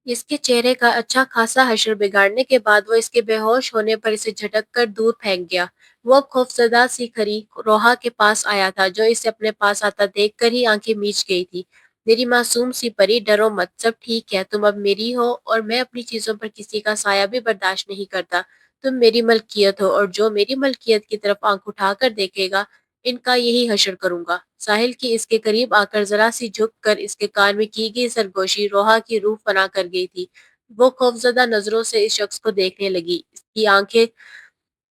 इसके चेहरे का अच्छा खासा हश्र बिगाड़ने के बाद वो इसके बेहोश होने पर इसे झटक कर दूर फेंक गया। वो अब खौफजदा सी खरी रोहा के पास आया था, जो इसे अपने पास आता देखकर ही आंखें मीच गई थी। मेरी मासूम सी परी, डरो मत, सब ठीक है। तुम अब मेरी हो और मैं अपनी चीजों पर किसी का साया भी बर्दाश्त नहीं करता। तुम मेरी मलकियत हो और जो मेरी मलकियत की तरफ आंख उठाकर देखेगा, इनका यही हश्र करूंगा। साहिल की इसके करीब आकर जरा सी झुक कर इसके कान में की गई सरगोशी रोहा की रूह फना कर गई थी। वो खौफजदा नजरों से इस शख्स को देखने लगी। इसकी आंखें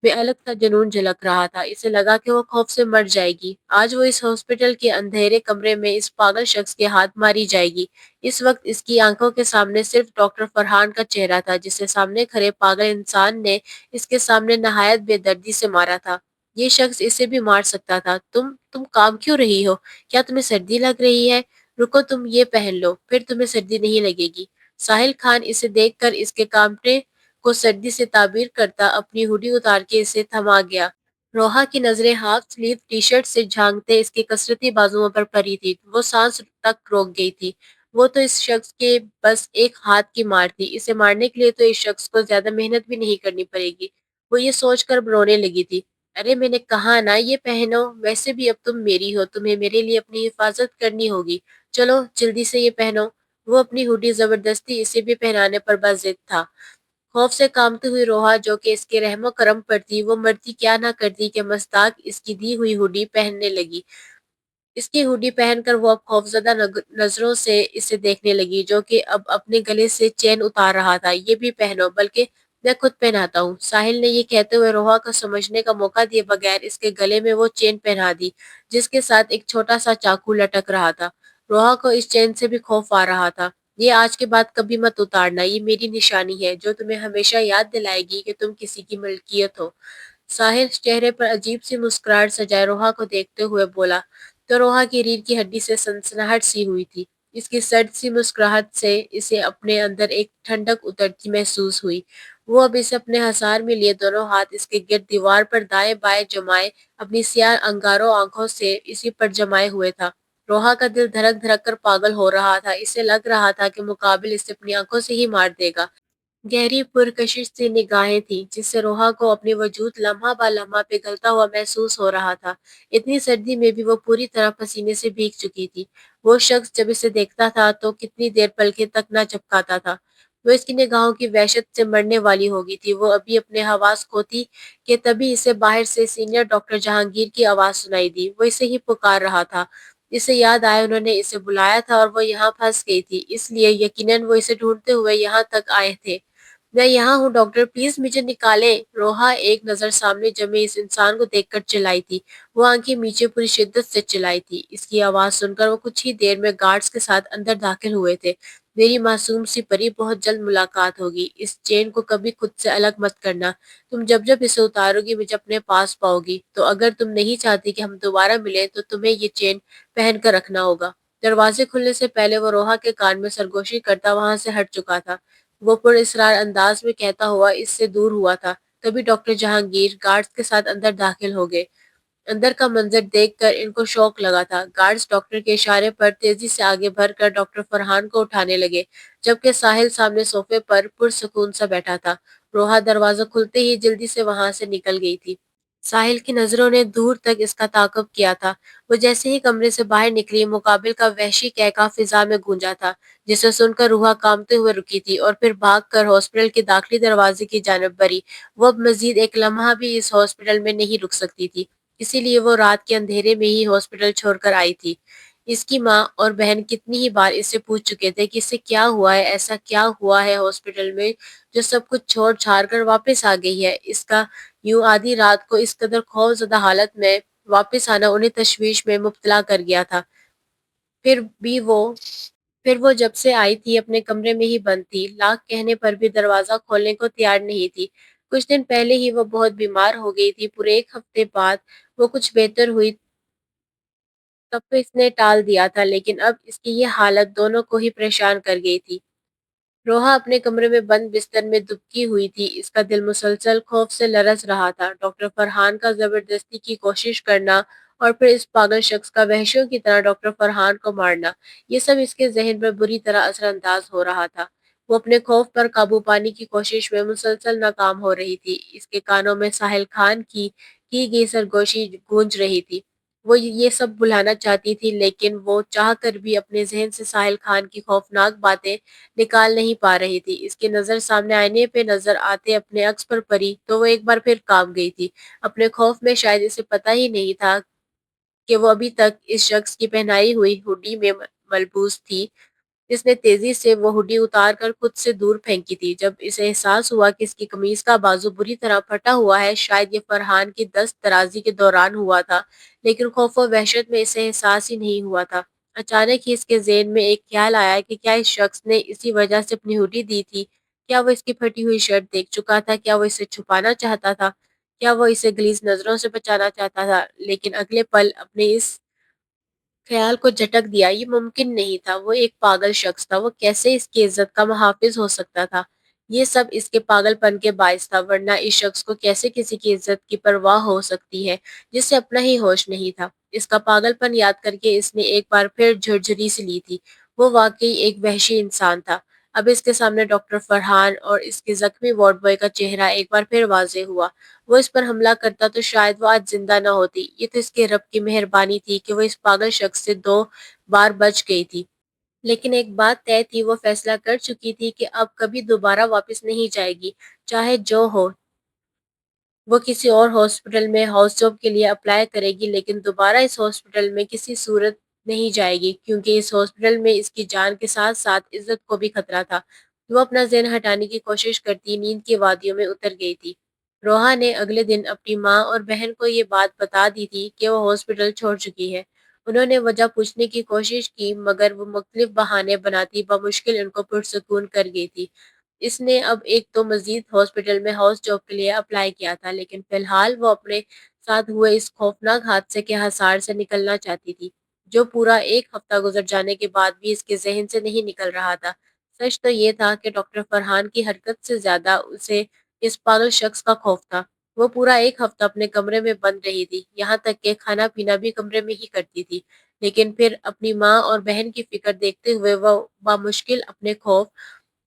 में अलग सा जुनून झलक रहा था। इसे लगा कि वो खौफ से मर जाएगी। आज वो इस हॉस्पिटल के अंधेरे कमरे में इस पागल शख्स के हाथ मारी जाएगी। इस वक्त इसकी आंखों के सामने सिर्फ डॉक्टर फरहान का चेहरा था, जिसे सामने खड़े पागल इंसान ने इसके सामने नहायत बेदर्दी से मारा था। ये शख्स इसे भी मार सकता था। तुम काम क्यों रही हो? क्या तुम्हें सर्दी लग रही है? रुको, तुम ये पहन लो, फिर तुम्हें सर्दी नहीं लगेगी। साहिल खान इसे देखकर इसके कांपने को सर्दी से ताबीर करता अपनी हुडी उतार के इसे थमा गया। रोहा की नजरें हाफ स्लीव टी शर्ट से झांकते इसके कसरती बाजुओं पर पड़ी थी। वो सांस तक रोक गई थी। वो तो इस शख्स के बस एक हाथ की मार थी। इसे मारने के लिए तो इस शख्स को ज्यादा मेहनत भी नहीं करनी पड़ेगी। वो ये सोचकर रोने लगी थी। अरे मैंने कहा ना ये पहनो, वैसे भी अब तुम मेरी हो, तुम्हें मेरे लिए अपनी हिफाजत करनी होगी। चलो जल्दी से ये पहनो। वो अपनी हुडी जबरदस्ती इसे भी पहनाने पर बजिद था। खौफ से कांपती हुई रोहा, जो कि इसके रहमो करम पर थी, वो मरती क्या ना करती कि मस्ताक इसकी दी हुई हुडी पहनने लगी। इसकी हुडी पहनकर वो अब खौफजदा नजरों से इसे देखने लगी, जो कि अब अपने गले से चेन उतार रहा था। ये भी पहनो, बल्कि मैं खुद पहनाता हूँ। साहिल ने ये कहते हुए रोहा को समझने का मौका दिए बगैर इसके गले में वो चेन पहना दी, जिसके साथ एक छोटा सा चाकू लटक रहा था। रोहा को इस चेन से भी खौफ आ रहा था। ये आज के बाद कभी मत उतारना, ये मेरी निशानी है जो तुम्हें हमेशा याद दिलाएगी कि तुम किसी की मलकियत हो। साहिल चेहरे पर अजीब सी मुस्कुराहट सजाए रोहा को देखते हुए बोला, तो रोहा की रीढ़ की हड्डी से सनसनाहट सी हुई थी। इसकी सर्द सी मुस्कुराहट से इसे अपने अंदर एक ठंडक उतरती महसूस हुई। वो अब इसे अपने हसार में लिए दोनों हाथ इसके गिर्द दीवार पर दाएं बाएं जमाए अपनी सियाह अंगारों आंखों से इसी पर जमाए हुए था। रोहा का दिल धड़क धड़क कर पागल हो रहा था। इसे लग रहा था कि मुकाबिल इसे अपनी आंखों से ही मार देगा। गहरी पुरकशिश सी निगाहें थीं, जिससे रोहा को अपनी वजूद लम्हा बा लम्हा पिघलता हुआ महसूस हो रहा था। इतनी सर्दी में भी वो पूरी तरह पसीने से भीग चुकी थी। वो शख्स जब इसे देखता था तो कितनी देर पलकें तक न झपकाता था। वो इसकी निगाहों की वहशत से मरने वाली हो गई थी। वो अभी अपने हवास खोती कि तभी इसे बाहर से सीनियर डॉक्टर जहांगीर की आवाज सुनाई दी। वो इसे ही पुकार रहा था। इसे याद आया उन्होंने इसे बुलाया था और वो यहाँ फंस गई थी, इसलिए यकीनन वो इसे ढूंढते हुए यहाँ तक आए थे। मैं यहाँ हूँ डॉक्टर, प्लीज मुझे निकालें। रोहा एक नजर सामने जमे इस इंसान को देखकर चिल्लाई थी। वो आंखें नीचे पूरी शिद्दत से चिल्लाई थी। इसकी आवाज सुनकर वो कुछ ही देर में गार्ड्स के साथ अंदर दाखिल हुए थे। मेरी मासूम सी परी, बहुत जल्द मुलाकात होगी। इस चेन को कभी खुद से अलग मत करना। तुम जब जब इसे उतारोगी मुझे अपने पास पाओगी। तो अगर तुम नहीं चाहती कि हम दोबारा मिले तो तुम्हें ये चेन पहन कर रखना होगा। दरवाजे खुलने से पहले वो रोहा के कान में सरगोशी करता वहां से हट चुका था। वो पुरइसरार अंदाज में कहता हुआ इससे दूर हुआ था। तभी डॉक्टर जहांगीर गार्ड्स के साथ अंदर दाखिल हो गए। अंदर का मंजर देखकर इनको शौक लगा था। गार्ड्स डॉक्टर के इशारे पर तेजी से आगे बढ़कर डॉक्टर फरहान को उठाने लगे, जबकि साहिल सामने सोफे पर पुरसुकून सा बैठा था। रोहा दरवाजा खुलते ही जल्दी से वहां से निकल गई थी। साहिल की नजरों ने दूर तक इसका ताक़ुब किया था। वो जैसे ही कमरे से बाहर निकली, मुकाबिल का वहशी कहका फिजा में गूंजा था, जिसे सुनकर रूहा कांपते हुए रुकी थी और फिर भागकर हॉस्पिटल के दाखिली दरवाजे की जानिब बढ़ी। वो अब मजीद एक लम्हा भी इस हॉस्पिटल में नहीं रुक सकती थी, इसीलिए वो रात के अंधेरे में ही हॉस्पिटल छोड़कर आई थी। इसकी माँ और बहन कितनी ही बार इससे पूछ चुके थे कि इससे क्या हुआ है, ऐसा क्या हुआ है हॉस्पिटल में जो सब कुछ छोड़ छाड़ कर वापस आ गई है। इसका यूं आधी रात को इस कदर खौफजदा हालत में वापस आना उन्हें तशवीश में मुब्तला कर गया था। फिर भी वो फिर वो जब से आई थी अपने कमरे में ही बंद थी, लाख कहने पर भी दरवाजा खोलने को तैयार नहीं थी। कुछ दिन पहले ही वो बहुत बीमार हो गई थी। पूरे एक हफ्ते बाद वो कुछ बेहतर हुई, तब तो इसने टाल दिया था, लेकिन अब इसकी ये हालत दोनों को ही परेशान कर गई थी। रोहा अपने कमरे में बंद बिस्तर में दुबकी हुई थी। इसका दिल मुसलसल खौफ से लरस रहा था। डॉक्टर फरहान का जबरदस्ती की कोशिश करना और फिर इस पागल शख्स का वहशियों की तरह डॉक्टर फरहान को मारना, ये सब इसके जहन पर बुरी तरह असरअंदाज हो रहा था। وہ اپنے خوف پر قابو پانے کی کوشش میں مسلسل ناکام ہو رہی تھی۔ اس کے کانوں میں ساحل خان کی گئی سرگوشی گونج رہی تھی۔ وہ یہ سب بھلانا چاہتی تھی لیکن وہ چاہ کر بھی اپنے ذہن سے ساحل خان کی خوفناک باتیں نکال نہیں پا رہی تھی۔ اس کی نظر سامنے آئینے پہ نظر آتے اپنے عکس پر پڑی تو وہ ایک بار پھر کانپ گئی تھی۔ اپنے خوف میں شاید اسے پتہ ہی نہیں تھا کہ وہ ابھی تک اس شخص کی پہنائی ہوئی ہڈی میں ملبوس تھی۔ اس نے تیزی سے وہ ہڈی اتار کر خود سے دور پھینکی تھی۔ جب اسے احساس ہوا کہ اس کی قمیض کا بازو بری طرح پھٹا ہوا ہے، شاید یہ فرحان کی دست درازی کے دوران ہوا تھا، لیکن خوف و وحشت میں اسے احساس ہی نہیں ہوا تھا۔ اچانک ہی اس کے ذہن میں ایک خیال آیا کہ کیا اس شخص نے اسی وجہ سے اپنی ہڈی دی تھی؟ کیا وہ اس کی پھٹی ہوئی شرٹ دیکھ چکا تھا؟ کیا وہ اسے چھپانا چاہتا تھا؟ کیا وہ اسے غلیظ نظروں سے بچانا چاہتا تھا؟ لیکن اگلے پل اپنے اس خیال کو جھٹک دیا۔ یہ ممکن نہیں تھا، وہ ایک پاگل شخص تھا، وہ کیسے اس کی عزت کا محافظ ہو سکتا تھا؟ یہ سب اس کے پاگل پن کے باعث تھا، ورنہ اس شخص کو کیسے کسی کی عزت کی پرواہ ہو سکتی ہے جس سے اپنا ہی ہوش نہیں تھا؟ اس کا پاگل پن یاد کر کے اس نے ایک بار پھر جھرجھری سی لی تھی۔ وہ واقعی ایک وحشی انسان تھا۔ اب اس کے سامنے ڈاکٹر فرحان اور اس کے زخمی وارڈ بوائے کا چہرہ ایک بار پھر واضح ہوا۔ وہ اس پر حملہ کرتا تو شاید وہ آج زندہ نہ ہوتی۔ یہ تو اس کے رب کی مہربانی تھی کہ وہ اس پاگل شخص سے 2 بار بچ گئی تھی۔ لیکن ایک بات طے تھی، وہ فیصلہ کر چکی تھی کہ اب کبھی دوبارہ واپس نہیں جائے گی، چاہے جو ہو۔ وہ کسی اور ہاسپٹل میں ہاؤس جاب کے لیے اپلائی کرے گی، لیکن دوبارہ اس ہاسپٹل میں کسی صورت نہیں جائے گی، کیونکہ اس ہاسپٹل میں اس کی جان کے ساتھ ساتھ عزت کو بھی خطرہ تھا۔ وہ اپنا ذہن ہٹانے کی کوشش کرتی نیند کی وادیوں میں اتر گئی تھی۔ روحا نے اگلے دن اپنی ماں اور بہن کو یہ بات بتا دی تھی کہ وہ ہاسپٹل چھوڑ چکی ہے۔ انہوں نے وجہ پوچھنے کی کوشش کی، مگر وہ مختلف بہانے بناتی بمشکل ان کو پرسکون کر گئی تھی۔ اس نے اب ایک تو مزید ہاسپٹل میں ہاؤس جاب کے لیے اپلائی کیا تھا، لیکن فی الحال وہ اپنے ساتھ ہوئے اس خوفناک حادثے کے حصار سے نکلنا چاہتی تھی، جو پورا ایک ہفتہ گزر جانے کے بعد بھی اس کے ذہن سے نہیں نکل رہا تھا۔ سچ تو یہ تھا کہ ڈاکٹر فرحان کی حرکت سے زیادہ اسے اس پاگل شخص کا خوف تھا۔ وہ پورا ایک ہفتہ اپنے کمرے میں بند رہی تھی، یہاں تک کہ کھانا پینا بھی کمرے میں ہی کرتی تھی، لیکن پھر اپنی ماں اور بہن کی فکر دیکھتے ہوئے وہ بامشکل اپنے خوف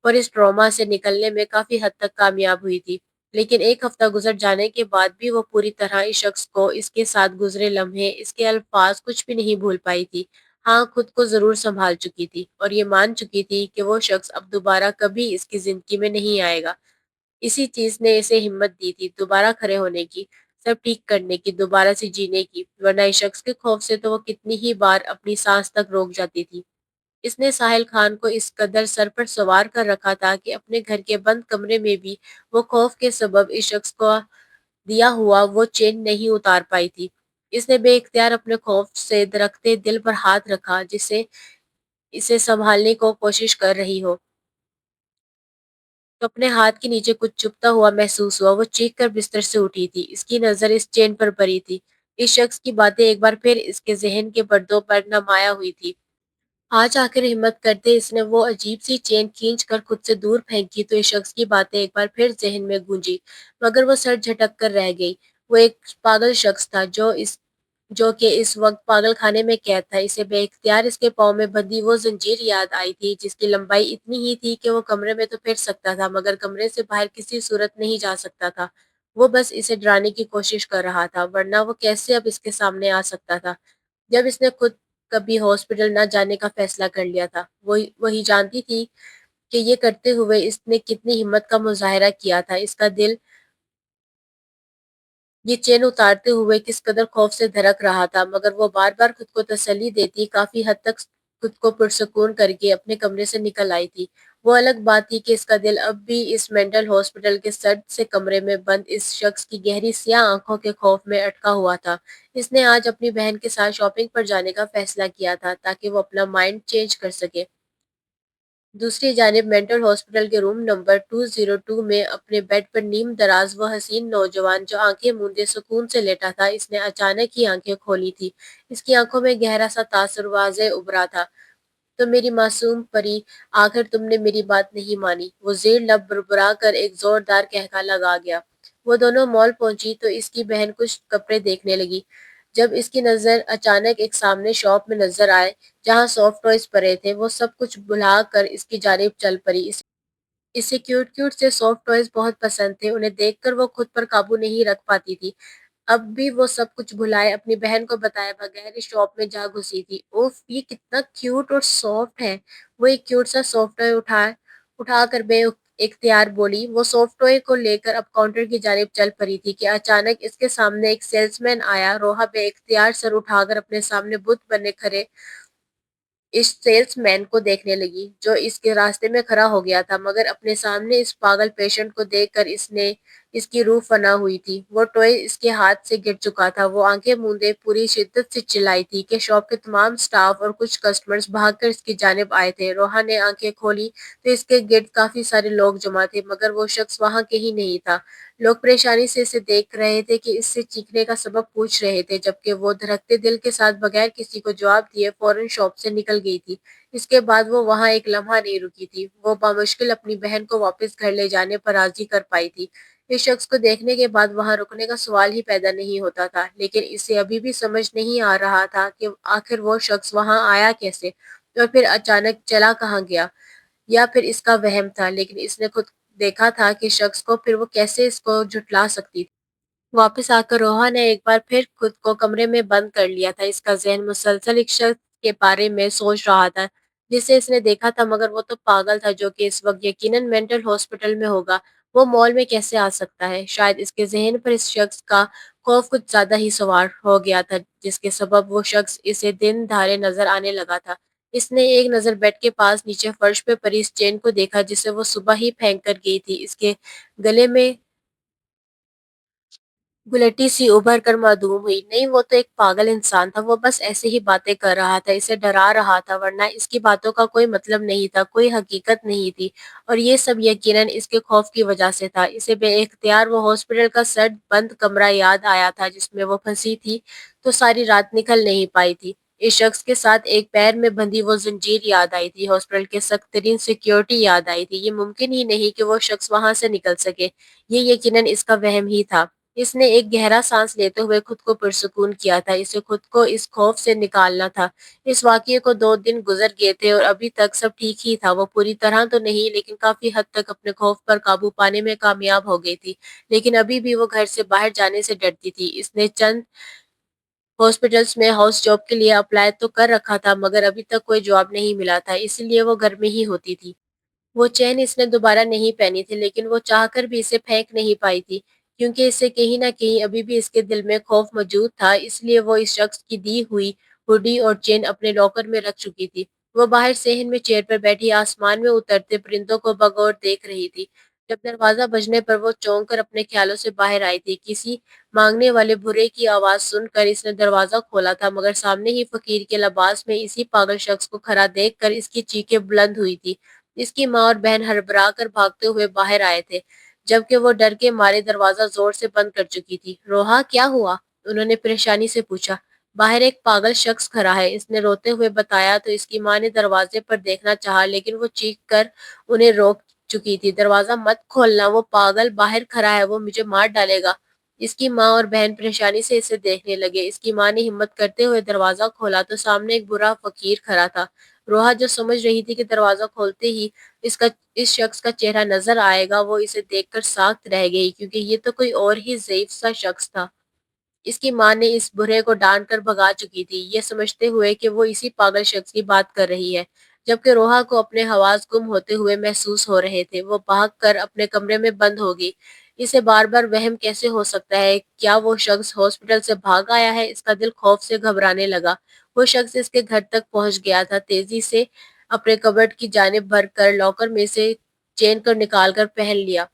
اور اس ٹراما سے نکلنے میں کافی حد تک کامیاب ہوئی تھی۔ لیکن ایک ہفتہ گزر جانے کے بعد بھی وہ پوری طرح اس شخص کو، اس کے ساتھ گزرے لمحے، اس کے الفاظ کچھ بھی نہیں بھول پائی تھی۔ ہاں، خود کو ضرور سنبھال چکی تھی اور یہ مان چکی تھی کہ وہ شخص اب دوبارہ کبھی اس کی زندگی میں نہیں آئے گا۔ اسی چیز نے اسے ہمت دی تھی دوبارہ کھڑے ہونے کی، سب ٹھیک کرنے کی، دوبارہ سے جینے کی، ورنہ اس شخص کے خوف سے تو وہ کتنی ہی بار اپنی سانس تک روک جاتی تھی۔ اس نے ساحل خان کو اس قدر سر پر سوار کر رکھا تھا کہ اپنے گھر کے بند کمرے میں بھی وہ خوف کے سبب اس شخص کو دیا ہوا وہ چین نہیں اتار پائی تھی۔ اس نے بے اختیار اپنے خوف سے درکتے دل پر ہاتھ رکھا، جسے اسے سنبھالنے کو کوشش کر رہی ہو، تو اپنے ہاتھ کے نیچے کچھ چبھتا ہوا محسوس ہوا۔ وہ چیخ کر بستر سے اٹھی تھی، اس کی نظر اس چین پر پڑی تھی۔ اس شخص کی باتیں ایک بار پھر اس کے ذہن کے پردوں پر نمایاں ہوئی تھی۔ آج آخر ہمت کرتے اس نے وہ عجیب سی چین کھینچ کر خود سے دور پھینکی تو اس شخص کی باتیں ایک بار پھر ذہن میں گونجی، مگر وہ سر جھٹک کر رہ گئی۔ وہ ایک پاگل شخص تھا جو کہ اس وقت پاگل خانے میں قید تھا۔ اسے بے اختیار اس کے پاؤں میں بندھی وہ زنجیر یاد آئی تھی، جس کی لمبائی اتنی ہی تھی کہ وہ کمرے میں تو پھر سکتا تھا، مگر کمرے سے باہر کسی صورت نہیں جا سکتا تھا۔ وہ بس اسے ڈرانے کی کوشش کر رہا تھا، ورنہ وہ کیسے اب اس کے سامنے آ سکتا تھا؟ جب اس نے خود کبھی ہاسپٹل نہ جانے کا فیصلہ کر لیا تھا، وہی جانتی تھی کہ یہ کرتے ہوئے اس نے کتنی ہمت کا مظاہرہ کیا تھا۔ اس کا دل یہ چین اتارتے ہوئے کس قدر خوف سے دھڑک رہا تھا، مگر وہ بار بار خود کو تسلی دیتی کافی حد تک خود کو پرسکون کر کے اپنے کمرے سے نکل آئی تھی۔ وہ الگ بات تھی کہ اس کا دل اب بھی اس مینٹل ہاسپٹل کے سرد سے کمرے میں بند اس شخص کی گہری سیاہ آنکھوں کے خوف میں اٹکا ہوا تھا۔ اس نے آج اپنی بہن کے ساتھ شاپنگ پر جانے کا فیصلہ کیا تھا تاکہ وہ اپنا مائنڈ چینج کر سکے۔ دوسری جانب مینٹل ہاسپٹل کے روم نمبر 202 میں اپنے بیڈ پر نیم دراز وہ حسین نوجوان جو آنکھیں موندے سکون سے لیٹا تھا، اس نے اچانک ہی آنکھیں کھولی تھی۔ اس کی آنکھوں میں گہرا سا تاثر واضح ابھرا تھا۔ تو میری معصوم پری، آخر تم نے میری بات نہیں مانی۔ وہ زیر لب بربرا کر ایک زوردار قہقہ لگا گیا۔ وہ دونوں مال پہنچی تو اس کی بہن کچھ کپڑے دیکھنے لگی، جب اس کی نظر اچانک ایک سامنے شاپ میں نظر آئے جہاں سافٹ ٹوائز پڑے تھے۔ وہ سب کچھ بھلا کر اس کی جانب چل پڑی۔ इसे क्यूट-क्यूट से सॉफ्ट टॉयज़ बहुत पसंद थे, उन्हें देखकर वो खुद पर काबू नहीं रख पाती थी। अब भी वो सब कुछ भुलाए अपनी बहन को बताए बगैर इस शॉप में जा घुसी थी। उफ़! ये कितना क्यूट और सॉफ्ट है। वो एक क्यूट सा सॉफ्ट टॉय उठाकर इख्तियार बोली। वो सॉफ्ट टॉय को लेकर अब काउंटर की जानिब चल पड़ी थी कि अचानक इसके सामने एक सेल्समैन आया। रोहा बेइख्तियार सर उठाकर अपने सामने बुत बने खड़े इस सेल्समैन को देखने लगी, जो इसके रास्ते में खड़ा हो गया था, मगर अपने सामने इस पागल पेशेंट को देखकर इसकी रूह फना हुई थी। वो टॉय इसके हाथ से गिर चुका था। वो आंखें मूंदे पूरी शिद्दत से चिल्लाई थी कि शॉप के तमाम स्टाफ और कुछ कस्टमर्स भागकर इसकी जानिब आए थे। रोहा ने आंखें खोली तो इसके गिर्द काफी सारे लोग जमा थे, मगर वो शख्स वहां के ही नहीं था। लोग परेशानी से इसे देख रहे थे कि इससे चीखने का सबब पूछ रहे थे, जबकि वो धड़कते दिल के साथ बगैर किसी को जवाब दिए फौरन शॉप से निकल गई थी। इसके बाद वो वहां एक लम्हा नहीं रुकी थी। वो बामुश्किल अपनी बहन को वापस घर ले जाने पर राजी कर पाई थी। इस शख्स को देखने के बाद वहां रुकने का सवाल ही पैदा नहीं होता था, लेकिन इसे अभी भी समझ नहीं आ रहा था कि आखिर वो शख्स वहां आया कैसे और फिर अचानक चला कहाँ गया, या फिर इसका वहम था। लेकिन इसने खुद देखा था कि शख्स को, फिर वो कैसे इसको झुठला सकती थी। वापस आकर रोहा ने एक बार फिर खुद को कमरे में बंद कर लिया था। इसका ज़हन मुसलसल एक शख्स के बारे में सोच रहा था, जिसे इसने देखा था, मगर वो तो पागल था जो कि इस वक्त यकीनन मेंटल हॉस्पिटल में होगा। वो मॉल में कैसे आ सकता है? शायद इसके ज़हन पर इस शख्स का खौफ कुछ ज़्यादा ही सवार हो गया था, जिसके सबब वो शख्स इसे दिन दहाड़े नज़र आने लगा था। इसने एक नज़र बेड के पास नीचे फर्श पे पड़ी इस चेन को देखा, जिसे वो सुबह ही फेंक कर गई थी। इसके गले में बुलेटी सी उभर कर मासूम हुई। नहीं, वो तो एक पागल इंसान था। वो बस ऐसे ही बातें कर रहा था, इसे डरा रहा था, वरना इसकी बातों का कोई मतलब नहीं था, कोई हकीकत नहीं थी। और ये सब यकीनन इसके खौफ की वजह से था। इसे बेइख्तियार वो हॉस्पिटल का सर्द बंद कमरा याद आया था जिसमें वो फंसी थी, तो सारी रात निकल नहीं पाई थी। इस शख्स के साथ एक पैर में बंधी वो जंजीर याद आई थी, हॉस्पिटल के सख्त तरीन सिक्योरिटी याद आई थी। ये मुमकिन ही नहीं कि वो शख्स वहां से निकल सके। ये यकीनन इसका वहम ही था। इसने एक गहरा सांस लेते हुए खुद को पुरसुकून किया था। इसे खुद को इस खौफ से निकालना था। इस वाकये को 2 दिन गुजर गए थे और अभी तक सब ठीक ही था। वो पूरी तरह तो नहीं, लेकिन काफी हद तक अपने खौफ पर काबू पाने में कामयाब हो गई थी। लेकिन अभी भी वो घर से बाहर जाने से डरती थी। इसने चंद हॉस्पिटल्स में हाउस जॉब के लिए अप्लाई तो कर रखा था, मगर अभी तक कोई जॉब नहीं मिला था, इसलिए वो घर में ही होती थी। वो चेन इसने दोबारा नहीं पहनी थी, लेकिन वो चाहकर भी इसे फेंक नहीं पाई थी, क्योंकि इससे कहीं न कहीं अभी भी इसके दिल में खौफ मौजूद था। इसलिए वो इस शख्स की दी हुई हुडी और चेन अपने लॉकर में रख चुकी थी। वो बाहर सेहन में चेयर पर बैठी आसमान में उतरते परिंदों को बगौर देख रही थी। जब दरवाजा बजने पर वो चौंक कर अपने ख्यालों से बाहर आई थी। किसी मांगने वाले बुरे की आवाज सुनकर इसने दरवाजा खोला था, मगर सामने ही फकीर के लिबास में इसी पागल शख्स को खड़ा देखकर इसकी चीखें बुलंद हुई थी। इसकी माँ और बहन हड़बड़ा कर भागते हुए बाहर आए थे, जबकि वो डर के मारे दरवाजा जोर से बंद कर चुकी थी। रोहा, क्या हुआ? उन्होंने परेशानी से पूछा। बाहर एक पागल शख्स खड़ा है, इसने रोते हुए बताया। तो इसकी माँ ने दरवाजे पर देखना चाहा, लेकिन वो चीख कर उन्हें रोक चुकी थी। दरवाजा मत खोलना, वो पागल बाहर खड़ा है, वो मुझे मार डालेगा। इसकी माँ और बहन परेशानी से इसे देखने लगे। इसकी माँ ने हिम्मत करते हुए दरवाजा खोला तो सामने एक बुरा फकीर खड़ा था। रोहा, जो समझ रही थी कि दरवाजा खोलते ही इसका इस शख्स का चेहरा नजर आएगा, वो इसे देखकर साख्त रह गई, क्योंकि ये तो कोई और ही ज़ईफ़ सा शख्स था। इसकी माँ ने इस बुरे को डांट कर भगा चुकी थी, ये समझते हुए कि वो इसी पागल शख्स की बात कर रही है, जबकि रोहा को अपने हवास गुम होते हुए महसूस हो रहे थे। वो भागकर अपने कमरे में बंद हो गई। इसे बार-बार वहम कैसे हो सकता है? क्या वो शख्स हॉस्पिटल से भाग आया है? इसका दिल खौफ से घबराने लगा। वो शख्स इसके घर तक पहुंच गया था। तेजी से अपने कबर्ड की जानिब भरकर लॉकर में से चेन को निकाल कर पहन लिया।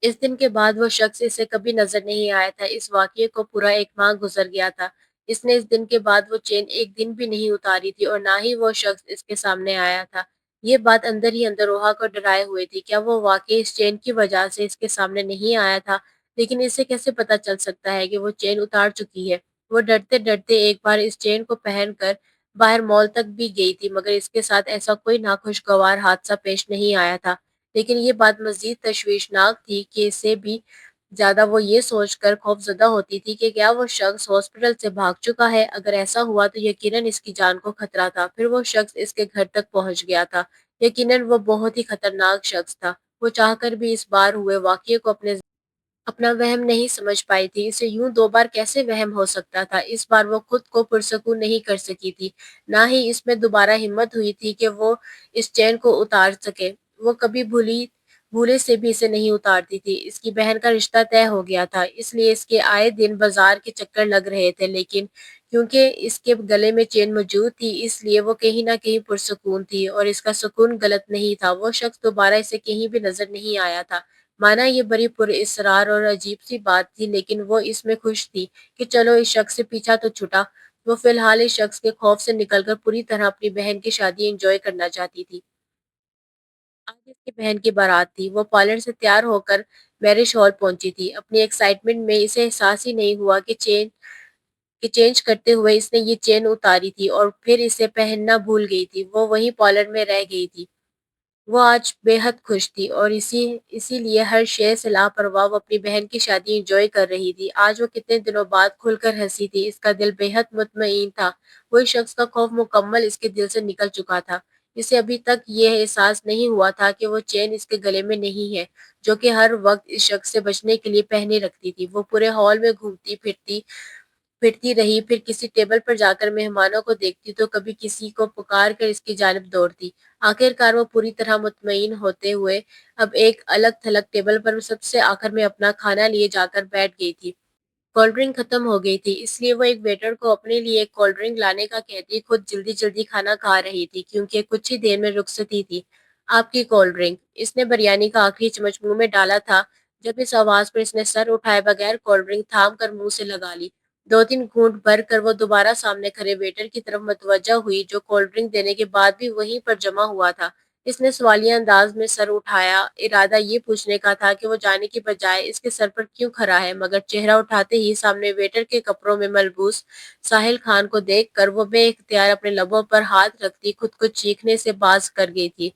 इस दिन के बाद वो शख्स इसे कभी नजर नहीं आया था। इस वाकये को पूरा 1 माह गुजर गया था। इसने इस दिन के बाद वो चेन एक दिन भी नहीं उतारी थी और ना ही वो शख्स इसके सामने आया था। ये बात अंदर ही अंदर रोहा को डराए हुए थी। क्या वो वाकई इस चेन की वजह से इसके सामने नहीं आया था? लेकिन इसे कैसे पता चल सकता है कि वो चेन उतार चुकी है? वो डरते डरते एक बार इस चेन को पहनकर बाहर मॉल तक भी गई थी, मगर इसके साथ ऐसा कोई नाखुशगवार हादसा पेश नहीं आया था। लेकिन ये बात मज़ीद तशवीशनाक थी कि इससे भी ज़्यादा वो ये सोचकर खौफ़ज़दा होती थी कि क्या वो शख्स हॉस्पिटल से भाग चुका है? अगर ऐसा हुआ तो यकीनन इसकी जान को खतरा था। फिर वो शख्स इसके घर तक पहुँच गया था। यकीनन वो बहुत ही खतरनाक शख्स था। वो चाहकर भी इस बार हुए वाक़ये को अपना वहम नहीं समझ पाई थी। इसे यूं दो बार कैसे वहम हो सकता था? इस बार वो खुद को पुरसकून नहीं कर सकी थी। ना ही इसमें दोबारा हिम्मत हुई थी कि वो इस चैन को उतार सके। वो कभी भूले से भी इसे नहीं उतारती थी। इसकी बहन का रिश्ता तय हो गया था, इसलिए इसके आए दिन बाजार के चक्कर लग रहे थे, लेकिन क्योंकि इसके गले में चेन मौजूद थी, इसलिए वो कहीं ना कहीं पुरसकून थी, और इसका सुकून गलत नहीं था। वो शख्स दोबारा इसे कहीं भी नजर नहीं आया था। माना ये बड़ी पुरअसरार और अजीब-सी बात थी, लेकिन वो इसमें खुश थी कि चलो इस शख्स से पीछा तो छुटा। वो फ़िलहाल इस शख्स के खौफ से निकलकर पूरी तरह अपनी बहन की शादी एन्जॉय करना चाहती थी। आज इसकी बहन की बारात थी। वो पार्लर से तैयार होकर मैरिज हॉल पहुंची थी। अपनी एक्साइटमेंट में इसे एहसास ही नहीं हुआ कि चेंज करते हुए इसने ये चेन उतारी थी और फिर इसे पहनना भूल गई थी। वो वहीं पार्लर में रह गई थी। वो आज बेहद खुश थी और इसीलिए हर शय से लापरवाह वो अपनी बहन की शादी एंजॉय कर रही थी। आज वो कितने दिनों बाद खुलकर हंसी थी। इसका दिल बेहद मुतमईन था। वो इस शख्स का खौफ मुकम्मल इसके दिल से निकल चुका था। इसे अभी तक ये एहसास नहीं हुआ था कि वो चेन इसके गले में नहीं है, जो कि हर वक्त इस शख्स से बचने के लिए पहने रखती थी। वो पूरे हॉल में घूमती फिरती फिरती रही, फिर किसी टेबल पर जाकर मेहमानों को देखती तो कभी किसी को पुकार कर इसकी जानिब दौड़ती। आखिरकार वो पूरी तरह मुतमईन होते हुए अब एक अलग-थलग टेबल पर सबसे आखिर में अपना खाना लिए जाकर बैठ गई थी। कोल्ड ड्रिंक खत्म हो गई थी, इसलिए वो एक वेटर को अपने लिए एक कोल्ड ड्रिंक लाने का कहती खुद जल्दी-जल्दी खाना खा रही थी, क्योंकि कुछ ही देर में रुखसती थी। आपकी कोल्ड ड्रिंक। इसने बिरयानी का आखिरी चम्मच मुंह में डाला था, जब इस आवाज पर इसने सर उठाए बगैर कोल्ड ड्रिंक थाम कर मुंह से लगा ली। 2-3 घूंट भर कर वो दोबारा सामने खड़े वेटर की तरफ मुतवज्जा हुई, जो कोल्ड ड्रिंक देने के बाद भी वहीं पर जमा हुआ था। इसने सवालिया अंदाज में सर उठाया। इरादा ये पूछने का था कि वो जाने की बजाय इसके सर पर क्यों खड़ा है, मगर चेहरा उठाते ही सामने वेटर के कपड़ों में मलबूस साहिल खान को देखकर वो बेइख्तियार अपने लबों पर हाथ रखती खुद को चीखने से बाज कर गई थी।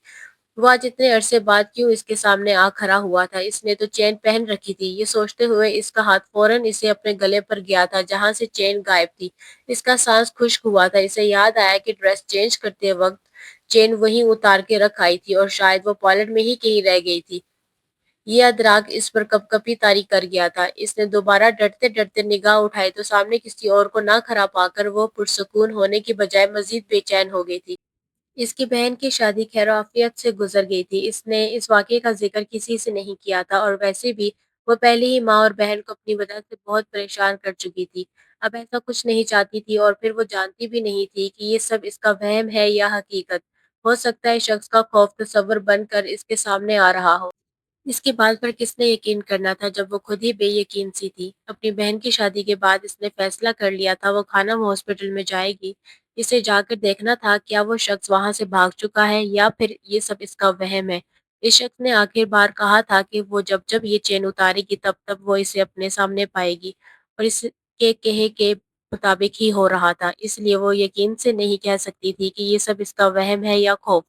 वो आज इतने अरसे बाद क्यों इसके सामने आ खड़ा हुआ था? इसने तो चेन पहन रखी थी। ये सोचते हुए इसका हाथ फौरन इसे अपने गले पर गया था, जहां से चेन गायब थी। इसका सांस खुश्क हुआ था। इसे याद आया कि ड्रेस चेंज करते वक्त चेन वहीं उतार के रख आई थी, और शायद वो पॉलेट में ही कहीं रह गई थी। ये अदराक इस पर कपकपी तारी कर गया था। इसने दोबारा डरते डरते निगाह उठाई तो सामने किसी और को ना खड़ा पाकर वो पुरसकून होने की बजाय मजीद बेचैन हो गई थी। इसकी बहन की शादी खैर-आफियत से गुज़र गई थी। इसने इस वाक़ये का ज़िक्र किसी से नहीं किया था, और वैसे भी वो पहले ही माँ और बहन को अपनी वजह से बहुत परेशान कर चुकी थी। अब ऐसा कुछ नहीं चाहती थी, और फिर वो जानती भी नहीं थी कि ये सब इसका वहम है या हकीकत। हो सकता है शख्स का खौफ तस्वुर बनकर इसके सामने आ रहा हो। इसकी बात पर किसने यकीन करना था जब वो खुद ही बेयकीन सी थी। अपनी बहन की शादी के बाद इसने फैसला कर लिया था वो खानम हॉस्पिटल में जाएगी। इसे जाकर देखना था क्या वो शख्स वहां से भाग चुका है या फिर ये सब इसका वहम है। इस शख्स ने आखिर बार कहा था कि वो जब जब ये चेन उतारेगी तब तब वो इसे अपने सामने पाएगी, और इसके कहे के मुताबिक ही हो रहा था, इसलिए वो यकीन से नहीं कह सकती थी कि ये सब इसका वहम है या खौफ।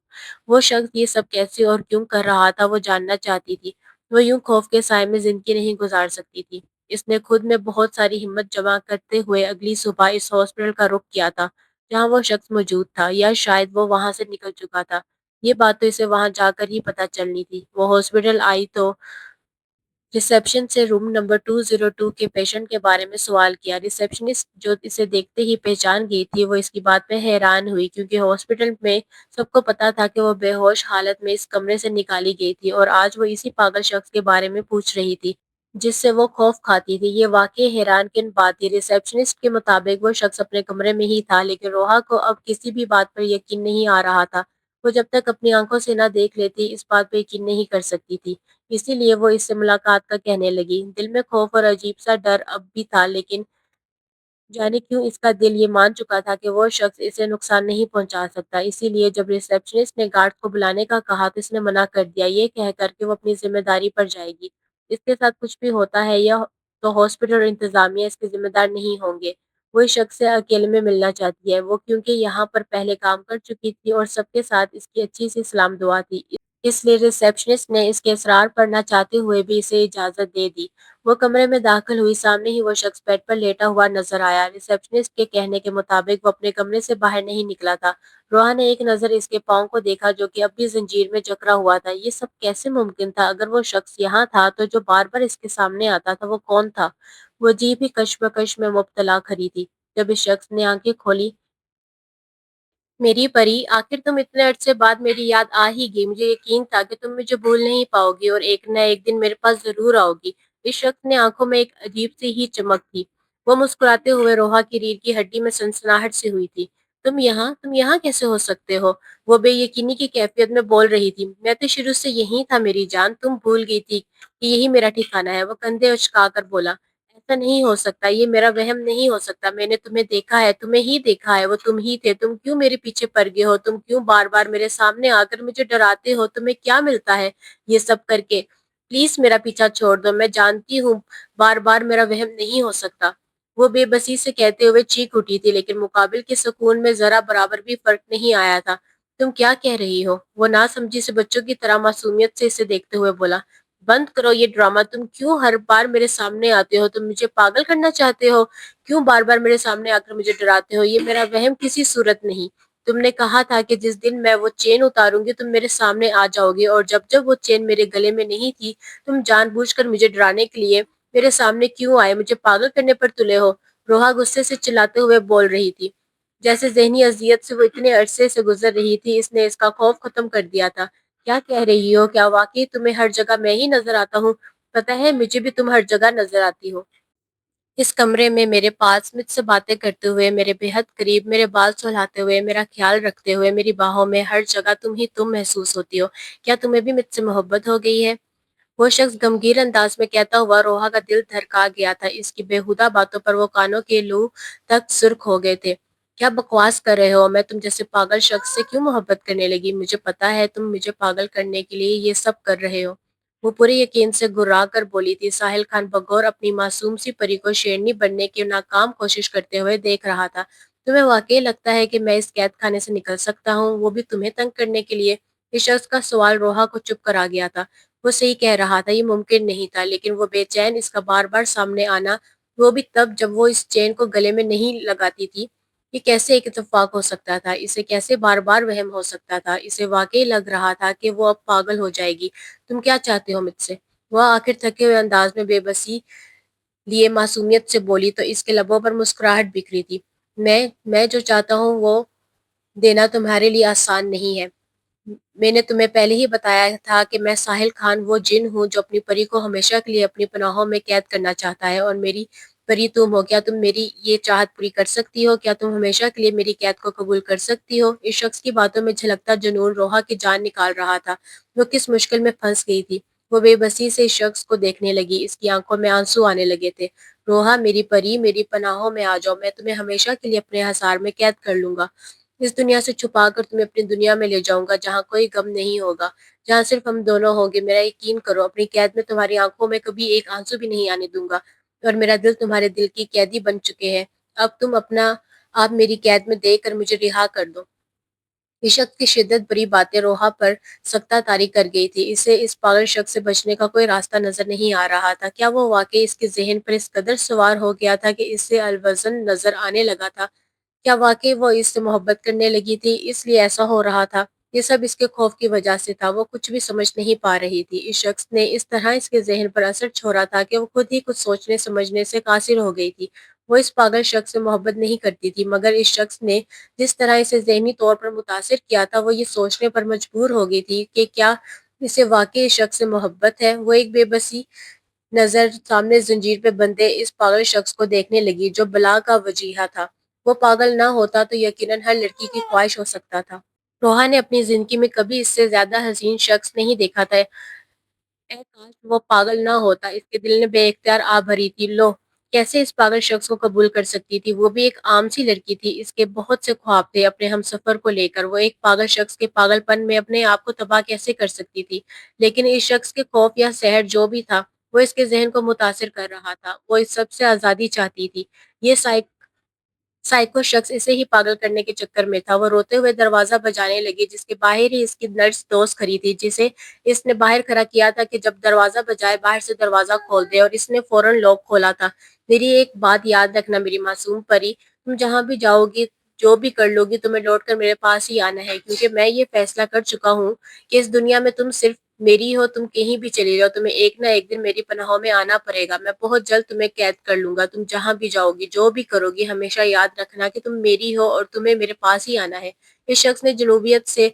वो शख्स ये सब कैसे और क्यों कर रहा था वो जानना चाहती थी। वो यूं खौफ के साए में जिंदगी नहीं गुजार सकती थी। इसने खुद में बहुत सारी हिम्मत जमा करते हुए अगली सुबह इस हॉस्पिटल का रुख किया था जहां वो शख्स मौजूद था, या शायद वो वहां से निकल चुका था। ये बात तो इसे वहां जाकर ही पता चलनी थी। वो हॉस्पिटल आई तो रिसेप्शन से रूम नंबर 202 के पेशेंट के बारे में सवाल किया। रिसेप्शनिस्ट जो इसे देखते ही पहचान गई थी, वो इसकी बात पे हैरान हुई, क्योंकि हॉस्पिटल में सबको पता था कि वो बेहोश हालत में इस कमरे से निकाली गई थी, और आज वो इसी पागल शख्स के बारे में पूछ रही थी जिससे वो खौफ खाती थी। ये वाकई हैरानकुन बात थी। रिसेप्शनिस्ट के मुताबिक वो शख्स अपने कमरे में ही था, लेकिन रोहा को अब किसी भी बात पर यकीन नहीं आ रहा था। वो जब तक अपनी आंखों से ना देख लेती इस बात पर यकीन नहीं कर सकती थी। इसीलिए वो इससे मुलाकात का कहने लगी। दिल में खौफ और अजीब-सा डर अब भी था, लेकिन जाने क्यों इसका दिल ये मान चुका था कि वो शख्स इसे नुकसान नहीं पहुंचा सकता। इसीलिए जब रिसेप्शनिस्ट ने गार्ड को बुलाने का कहा तो इसने मना कर दिया, ये कहकर कि वो अपनी ज़िम्मेदारी पर जाएगी। इसके साथ कुछ भी होता है या तो हॉस्पिटल और इंतज़ामिया इसके ज़िम्मेदार नहीं होंगे। वो इस शख्स से अकेले में मिलना चाहती है। वो क्योंकि यहाँ पर पहले काम कर चुकी थी और सबके साथ इसकी अच्छी सी सलाम दुआ थी। اس لیے रिसेप्शनिस्ट ने इसके असरार पढ़ना चाहते हुए भी इसे इजाज़त दे दी। वो कमरे में दाखिल हुई, सामने ही वो शख्स बेड पर लेटा हुआ नज़र आया। रिसेप्शनिस्ट के कहने के मुताबिक वो अपने कमरे से बाहर नहीं निकला था। रोहा ने एक नज़र इसके पाँव को देखा जो कि अब भी ज़ंजीर में जकड़ा हुआ था। ये सब कैसे मुमकिन था? अगर वो शख्स यहाँ था तो जो बार-बार इसके सामने आता था वो कौन था? वो अजीब ही कश्मकश में मुब्तला खड़ी थी। जब इस शख्स ने आंखें खोली, मेरी परी, आखिर तुम इतने अरसे बाद मेरी याद आ ही गई। मुझे यकीन था कि तुम मुझे भूल नहीं पाओगी और एक न एक दिन मेरे पास ज़रूर आओगी। इस शख्स ने आंखों में एक अजीब सी ही चमक थी। वो मुस्कुराते हुए रोहा की रीढ़ की हड्डी में सनसनाहट सी हुई थी। तुम यहाँ कैसे हो सकते हो? वो बेयकीनी की कैफियत में बोल रही थी। मैं तो शुरू से यहीं था मेरी जान, तुम भूल गई थी कि यही मेरा ठिकाना है। वो कंधे उचकाकर बोला, ऐसा नहीं हो सकता, ये मेरा वहम नहीं हो सकता। मैंने तुम्हें देखा है, तुम्हें ही देखा है, वो तुम ही थे। तुम क्यों मेरे पीछे पड़ गए हो? तुम क्यों बार-बार मेरे सामने आकर मुझे डराते हो? तुम्हें क्या मिलता है ये सब करके? प्लीज़ मेरा पीछा छोड़ दो, मैं जानती हूँ बार-बार मेरा वहम नहीं हो सकता। वो बेबसी से कहते हुए चीख उठी थी, लेकिन मुकाबिल के सुकून में ज़रा बराबर भी फ़र्क नहीं आया था। तुम क्या कह रही हो? वो नासमझी से बच्चों की तरह मासूमियत से इसे देखते हुए बोला। बंद करो ये ड्रामा। तुम क्यों हर बार मेरे सामने आते हो? तुम मुझे पागल करना चाहते हो? क्यों बार-बार मेरे सामने आकर मुझे डराते हो? ये मेरा वहम किसी सूरत नहीं। तुमने कहा था कि जिस दिन मैं वो चेन उतारूंगी तुम मेरे सामने आ जाओगे, और जब जब वो चेन मेरे गले में नहीं थी तुम जानबूझकर मुझे डराने के लिए मेरे सामने क्यों आए? मुझे पागल करने पर तुले हो? रोहा गुस्से से चिल्लाते हुए बोल रही थी। जैसे ज़हनी अज़ियत से वो इतने अरसे से गुज़र रही थी, इसने इसका खौफ ख़त्म कर दिया था। क्या कह रही हो? क्या वाक़ई तुम्हें हर जगह मैं ही नज़र आता हूँ? पता है, मुझे भी तुम हर जगह नज़र आती हो। इस कमरे में मेरे पास मुझसे बातें करते हुए, मेरे बेहद करीब, मेरे बाल सुलहाते हुए, मेरा ख़्याल रखते हुए, मेरी बाहों में हर जगह तुम ही तुम महसूस होती हो। क्या तुम्हें भी मुझसे मोहब्बत हो गई है? वो शख्स गमगीन अंदाज में कहता हुआ रोहा का दिल धड़का गया था। इसकी बेहुदा बातों पर वो कानों के लू तक सुर्ख हो गए थे। क्या बकवास कर रहे हो? मैं तुम जैसे पागल शख्स से क्यों मोहब्बत करने लगी? मुझे पता है तुम मुझे पागल करने के लिए ये सब कर रहे हो। वो पूरे यकीन से गुर्रा कर बोली थी। साहिल खान बगौर अपनी मासूम सी परी को शेरनी बनने की नाकाम कोशिश करते हुए देख रहा था। तुम्हें वाकई लगता है कि मैं इस कैद खाने से निकल सकता हूँ, वो भी तुम्हें तंग करने के लिए? इस शख्स का सवाल रोहा को चुप करा गया था। वो सही कह रहा था, ये मुमकिन नहीं था, लेकिन वो बेचैन इसका बार-बार सामने आना, वो भी तब जब वो इस चेन को गले में नहीं लगाती थी। ये कैसे एक इत्तेफाक हो सकता था? इसे कैसे बार-बार वहम हो सकता था? इसे वाक़ई लग रहा था कि वो अब पागल हो जाएगी। तुम क्या चाहते हो मुझसे? वह आखिर थके हुए अंदाज में बेबसी लिए मासूमियत से बोली, तो इसके लबों पर मुस्कुराहट बिखरी थी। मैं जो चाहता हूँ वो देना तुम्हारे लिए आसान नहीं है। मैंने तुम्हें पहले ही बताया था कि मैं साहिल खान वो जिन हूँ जो अपनी परी को हमेशा के लिए अपनी पनाहों में कैद करना चाहता है, और मेरी परी तुम हो। क्या तुम मेरी ये चाहत पूरी कर सकती हो? क्या तुम हमेशा के लिए मेरी कैद को कबूल कर सकती हो? इस शख्स की बातों में झलकता जुनून रोहा की जान निकाल रहा था। वो किस मुश्किल में फंस गई थी। वो बेबसी से इस शख्स को देखने लगी। इसकी आंखों में आंसू आने लगे थे। रोहा, मेरी परी, मेरी पनाहों में आ जाओ। मैं तुम्हें हमेशा के लिए अपने हसार में कैद कर लूंगा। इस दुनिया से छुपाकर तुम्हें अपनी दुनिया में ले जाऊँगा, जहाँ कोई गम नहीं होगा, जहाँ सिर्फ़ हम दोनों होंगे। मेरा यकीन करो, अपनी कैद में तुम्हारी आँखों में कभी एक आँसू भी नहीं आने दूँगा, और मेरा दिल तुम्हारे दिल की कैदी बन चुके हैं। अब तुम अपना आप मेरी कैद में देकर मुझे रिहा कर दो। इस शख्स की शिद्दत भरी बातें रोहा पर सख्ता तारी कर गई थी। इसे इस पागल शख्स से बचने का कोई रास्ता नज़र नहीं आ रहा था। क्या वो वाक़ई इसके ज़हन पर इस कदर सवार हो गया था कि इससे अलवज़न नज़र आने लगा था? क्या वाक़ई वो इससे मोहब्बत करने लगी थी, इसलिए ऐसा हो रहा था? ये सब इसके खौफ की वजह से था, वो कुछ भी समझ नहीं पा रही थी। इस शख्स ने इस तरह इसके ज़हन पर असर छोड़ा था कि वो खुद ही कुछ सोचने-समझने से कासिर हो गई थी। वो इस पागल शख्स से मोहब्बत नहीं करती थी, मगर इस शख्स ने जिस तरह इसे ज़हनी तौर पर मुतासिर किया था, वो ये सोचने पर मजबूर हो गई थी कि क्या इसे वाक़ई इस शख्स से मोहब्बत है? वो एक बेबसी नज़र सामने ज़ंजीर पे बंधे इस पागल शख्स को देखने लगी, जो बला का वजीहा था। वो पागल ना होता तो यकीनन हर लड़की की ख्वाहिश हो सकता था। रोहा ने अपनी ज़िंदगी में कभी इससे ज़्यादा हसीन शख्स नहीं देखा था। काश वो पागल ना होता, इसके दिल ने बेइख्तियार आ भरी थी। लो, कैसे इस पागल शख्स को कबूल कर सकती थी? वो भी एक आम सी लड़की थी। इसके बहुत से ख्वाब थे अपने हमसफर को लेकर। वो एक पागल शख्स के पागलपन में अपने आप को तबाह कैसे कर सकती थी? लेकिन इस शख्स के खौफ या सहर जो भी था, वो इसके ज़हन को मुतासिर कर रहा था। वो इस सब से आज़ादी चाहती थी। ये साइक साइको शख्स इसे ही पागल करने के चक्कर में था। वो रोते हुए दरवाजा बजाने लगी, जिसके बाहर ही इसकी नर्स दोस्त खड़ी थी, जिसे इसने बाहर खड़ा किया था कि जब दरवाजा बजाए बाहर से दरवाजा खोल दे, और इसने फौरन लॉक खोला था। मेरी एक बात याद रखना मेरी मासूम परी, तुम जहां भी जाओगी, जो भी कर लोगी, तुम्हें लौटकर मेरे पास ही आना है, क्योंकि मैं ये फैसला कर चुका हूँ कि इस दुनिया में तुम सिर्फ मेरी हो। तुम कहीं भी चली जाओ, तुम्हें एक ना एक दिन मेरी पनाहों में आना पड़ेगा। मैं बहुत जल्द तुम्हें कैद कर लूंगा। तुम जहां भी जाओगी, जो भी करोगी, हमेशा याद रखना कि तुम मेरी हो और तुम्हें मेरे पास ही आना है। इस शख्स ने जुनूबियत से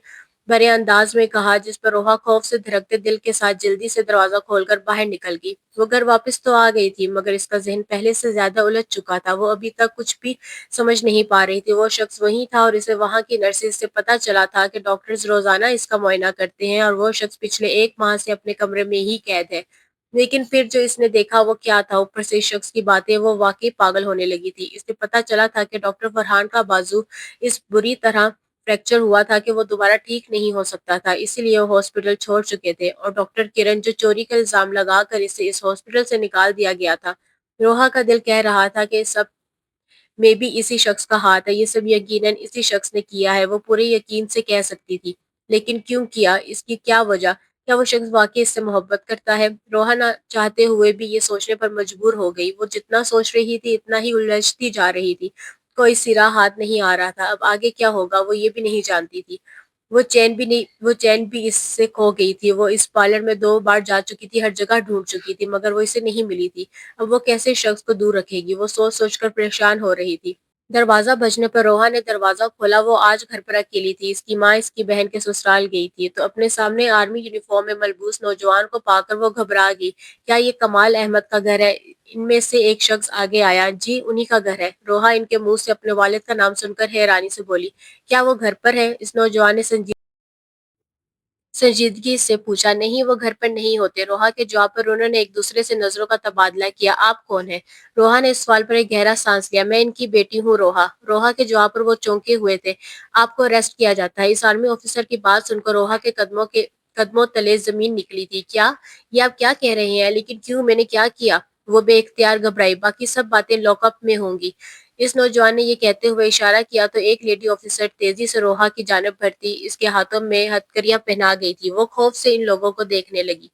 भरे अंदाज में कहा, जिस पर रोहा खौफ से धड़कते दिल के साथ जल्दी से दरवाजा खोलकर बाहर निकल गई। वो घर वापस तो आ गई थी, मगर इसका जहन पहले से ज्यादा उलझ चुका था। वो अभी तक कुछ भी समझ नहीं पा रही थी। वो शख्स वही था, और इसे वहां की नर्सेज से पता चला था कि डॉक्टर्स रोजाना इसका मुआयना करते हैं, और वो शख्स पिछले 1 माह से अपने कमरे में ही कैद है। लेकिन फिर जो इसने देखा वो क्या था? ऊपर से इस शख्स की बातें, वो वाकई पागल होने लगी थी। इसे पता चला था कि डॉक्टर फरहान का बाजू इस बुरी तरह फ्रैक्चर हुआ था कि वो दोबारा ठीक नहीं हो सकता था, इसीलिए वो हॉस्पिटल छोड़ चुके थे। और डॉक्टर किरण, जो चोरी का इल्जाम लगाकर इसे इस हॉस्पिटल से निकाल दिया गया था, रोहा का दिल कह रहा था कि सब में भी इसी शख्स का हाथ है। ये सब यकीनन इसी शख्स ने किया है। वो पूरे यकीन से कह सकती थी, लेकिन क्यों किया? इसकी क्या वजह? क्या वो शख्स वाकई इससे मोहब्बत करता है? रोहा ना चाहते हुए भी ये सोचने पर मजबूर हो गई। वो जितना सोच रही थी, इतना ही उलझती जा रही थी। कोई सिरा हाथ नहीं आ रहा था। अब आगे क्या होगा, वो ये भी नहीं जानती थी। वो चैन भी इससे खो गई थी। वो इस पार्लर में 2 बार जा चुकी थी, हर जगह ढूंढ चुकी थी, मगर वो इसे नहीं मिली थी। अब वो कैसे इस शख्स को दूर रखेगी? वो सोच सोचकर परेशान हो रही थी। दरवाजा बजने पर रोहा ने दरवाजा खोला। वो आज घर पर अकेली थी। इसकी माँ इसकी बहन के ससुराल गई थी, तो अपने सामने आर्मी यूनिफॉर्म में मलबूस नौजवान को पाकर वो घबरा गई। क्या ये कमाल अहमद का घर है? इनमें से एक शख्स आगे आया। जी, उन्हीं का घर है। रोहा इनके मुंह से अपने वालिद का नाम सुनकर हैरानी से बोली, क्या वो घर पर है? इस नौजवान ने संजीदगी से पूछा। नहीं, वो घर पर नहीं होते। रोहा के जवाब पर उन्होंने एक दूसरे से नजरों का तबादला किया। आप कौन है? रोहा ने इस सवाल पर एक गहरा सांस लिया। मैं इनकी बेटी हूँ, रोहा। रोहा के जवाब पर वो चौंके हुए थे। आपको अरेस्ट किया जाता है। इस आर्मी ऑफिसर की बात सुनकर रोहा के कदमों तले जमीन निकली थी। क्या? ये आप क्या कह रहे हैं? लेकिन क्यों? मैंने क्या किया? वो बेइख्तियार घबराई। बाकी सब बातें लॉकअप में होंगी। इस नौजवान ने ये कहते हुए इशारा किया तो एक लेडी ऑफिसर तेजी से रोहा की जानिब बढ़ती इसके हाथों में हथकड़ियां पहना गई थी। वो खौफ से इन लोगों को देखने लगी।